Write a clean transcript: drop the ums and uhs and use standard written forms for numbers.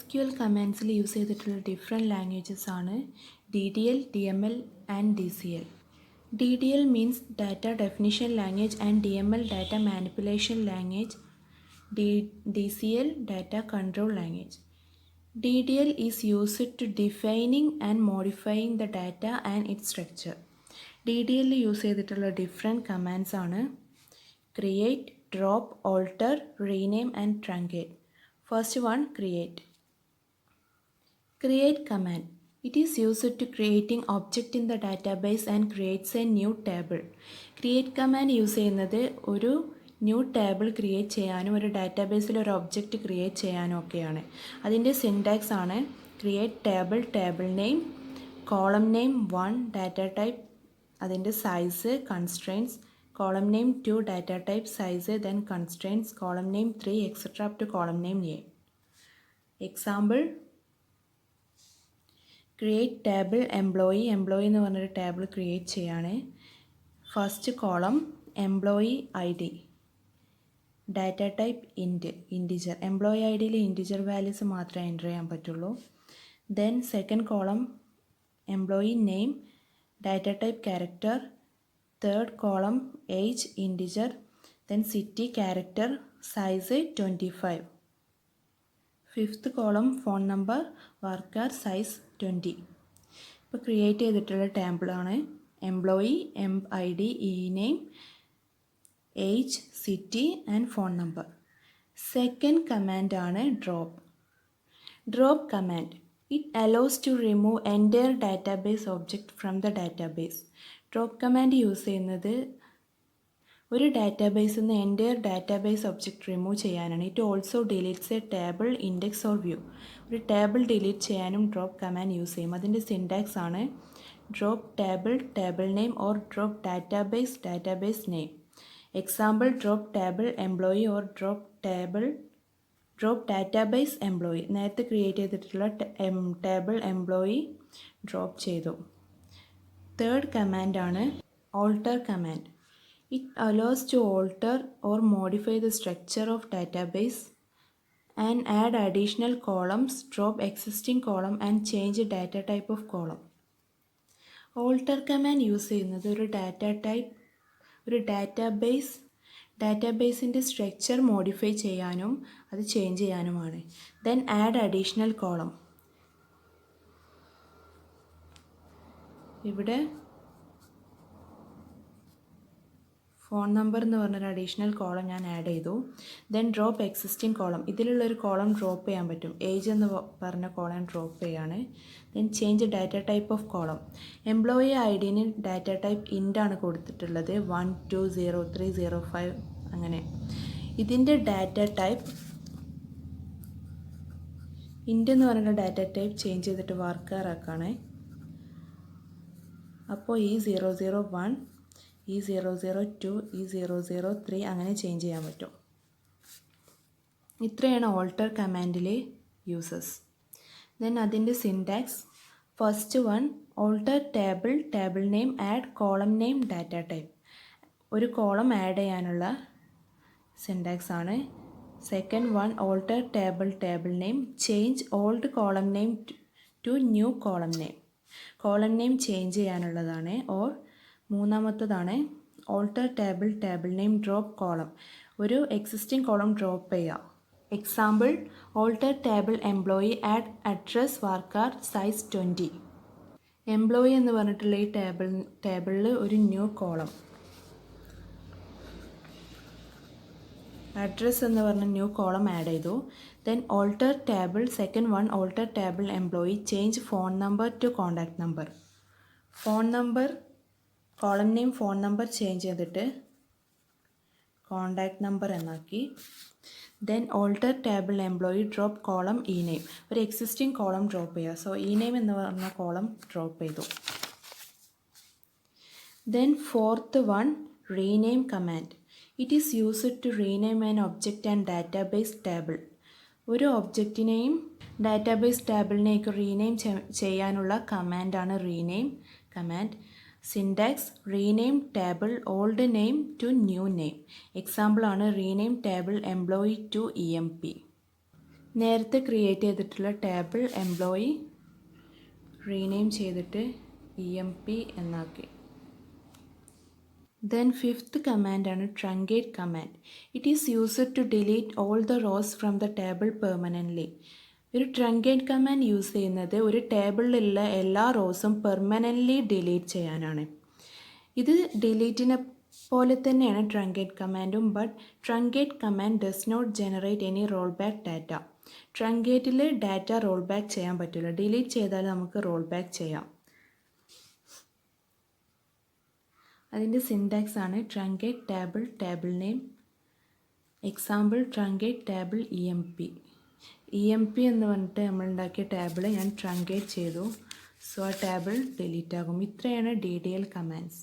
SQL കമാൻഡ്സിൽ use ചെയ്തിട്ടുള്ള different languages ആണ് DDL, DML and DCL. DDL means Data Definition Language and DML Data Manipulation Language. DCL Data Control Language. DDL is used to defining and modifying the data and its structure. DDL use ചെയ്തിട്ടുള്ള different commands ആണ് create, drop, alter, rename and truncate. First one, create. Create command. It is used to creating object in the database and creates a new table. Create command use ചെയ്യുന്നത് ഒരു new table create ചെയ്യാനും ഒരു ഡാറ്റാബേസിൽ ഒരു object create ചെയ്യാനും ഒക്കെയാണ്. അതിൻ്റെ syntax ആണ് create table, table name, column name 1, data type, അതിൻ്റെ size, constraints, column name 2, data type, size, then constraints, column name 3, etc. up to column name 8. Example, create table employee എന്ന് പറഞ്ഞൊരു table create ചെയ്യാണ്. First column employee ID, data type integer, employee IDയിൽ integer values മാത്രമേ enter ചെയ്യാൻ പറ്റുള്ളൂ. Then second column employee name, data type character, third column age integer, then city character, size 25. Fifth column phone number, worker, size 20. ഇപ്പോൾ create ചെയ്തിട്ടുള്ള ടേബിളാണ് employee, ID, name, age, city and phone number. Second command ആണ് drop command. It allows to remove entire database object from the database. Drop command use ചെയ്യുന്നത് ഒരു ഡാറ്റാബേസിൽ നിന്ന് entire database object remove ചെയ്യാനാണ്. It also deletes a table, index or view. ഒരു table delete ചെയ്യാനും drop command use ചെയ്യും. അതിൻ്റെ syntax ആണ് drop table, table name or drop database, database name. Example, drop table employee or drop database employee. നേരത്തെ create ചെയ്തിട്ടുള്ള table employee drop ചെയ്തു. Third command ആണ് alter command. It allows to alter or modify the structure of database and add additional columns, drop existing column and change data type of column. alter command use ചെയ്യുന്നത് ഒരു ഡാറ്റാബേസിൻ്റെ structure modify ചെയ്യാനും അത് change ചെയ്യാനുമാണ്. Then add additional column. ഇവിടെ phone number എന്ന് പറഞ്ഞൊരു additional column ഞാൻ ആഡ് ചെയ്തു. Then drop existing column. ഇതിലുള്ളൊരു കോളം ഡ്രോപ്പ് ചെയ്യാൻ പറ്റും. ഏജ് എന്ന് പറഞ്ഞ കോളം ഡ്രോപ്പ് ചെയ്യാണ്. Then change data type of column. Employee IDന് ഡാറ്റ ടൈപ്പ് ഇൻ്റ് ആണ് കൊടുത്തിട്ടുള്ളത്. 1, 2, 0, 3, 0, 5 അങ്ങനെ. ഇതിൻ്റെ ഡാറ്റ ടൈപ്പ് ഇൻ്റ് എന്ന് പറഞ്ഞ ഡാറ്റ ടൈപ്പ് ചേഞ്ച് ചെയ്തിട്ട് വർക്കർ ആക്കാണ്. അപ്പോൾ ഈ 001, ഈ 002, ഈ 003 അങ്ങനെ ചേഞ്ച് ചെയ്യാൻ പറ്റും. ഇത്രയാണ് ഓൾട്ടർ കമാൻഡിലെ യൂസസ്. ദെൻ അതിൻ്റെ syntax. First one, alter table, table name, add column name, data type. ഒരു കോളം ആഡ് ചെയ്യാനുള്ള സിൻടാക്സ് ആണ്. Second one, alter table, table name, change old column name to new column name. Column name change ചെയ്യാനുള്ളതാണ്. Or മൂന്നാമത്തതാണ് alter table, table name, drop column. ഒരു existing column drop ചെയ്യുക. Example, alter table employee, add address, varchar, size 20. Employee എന്ന് പറഞ്ഞിട്ടുള്ള ഈ ടേബിളിൽ ഒരു new column, address എന്ന് പറഞ്ഞ ന്യൂ കോളം ആഡ് ചെയ്തു. Then alter table, second one alter table employee, change phone number two contact number. Phone number, column name phone number change ചെയ്തിട്ട് contact number എന്നാക്കി. Then alter table employee, drop column name. ഒരു existing column drop ചെയ്യുക. So name എന്ന് പറഞ്ഞ column drop ചെയ്തു. Then fourth one, rename command. It is used to rename an object and database table. ഒരു ഒബ്ജക്റ്റിനെയും database ടേബിളിനെയൊക്കെ rename ചെയ്യാനുള്ള കമാൻഡാണ് rename command. Syntax, rename table old name to new name. എക്സാമ്പിളാണ് rename table employee to EMP. നേരത്തെ create ചെയ്തിട്ടുള്ള table employee rename ചെയ്തിട്ട് EMP എന്നാക്കി. Then fifth command ആണ് truncate command. It is used to delete all the rows from the table permanently. ഒരു truncate command use ചെയ്യുന്നത് ഒരു ടേബിളിലുള്ള എല്ലാ റോസും പെർമനൻ്റ്ലി ഡിലീറ്റ് ചെയ്യാനാണ്. ഇത് ഡിലീറ്റിനെ പോലെ തന്നെയാണ് truncate കമാൻഡും. But truncate command does not generate any roll back data. ട്രങ്കേറ്റിൽ ഡാറ്റ റോൾ ബാക്ക് ചെയ്യാൻ പറ്റില്ല. ഡിലീറ്റ് ചെയ്താൽ നമുക്ക് റോൾ ബാക്ക് ചെയ്യാം. അതിൻ്റെ സിൻടാക്സ് ആണ് truncate table table name. Example truncate table EMP എന്ന് പറഞ്ഞിട്ട് നമ്മൾ ഉണ്ടാക്കിയ ടേബിൾ ഞാൻ truncate ചെയ്തു. സോ ആ ടേബിൾ ഡിലീറ്റ് ആകും. ഇത്രയാണ് DDL കമാൻഡ്സ്.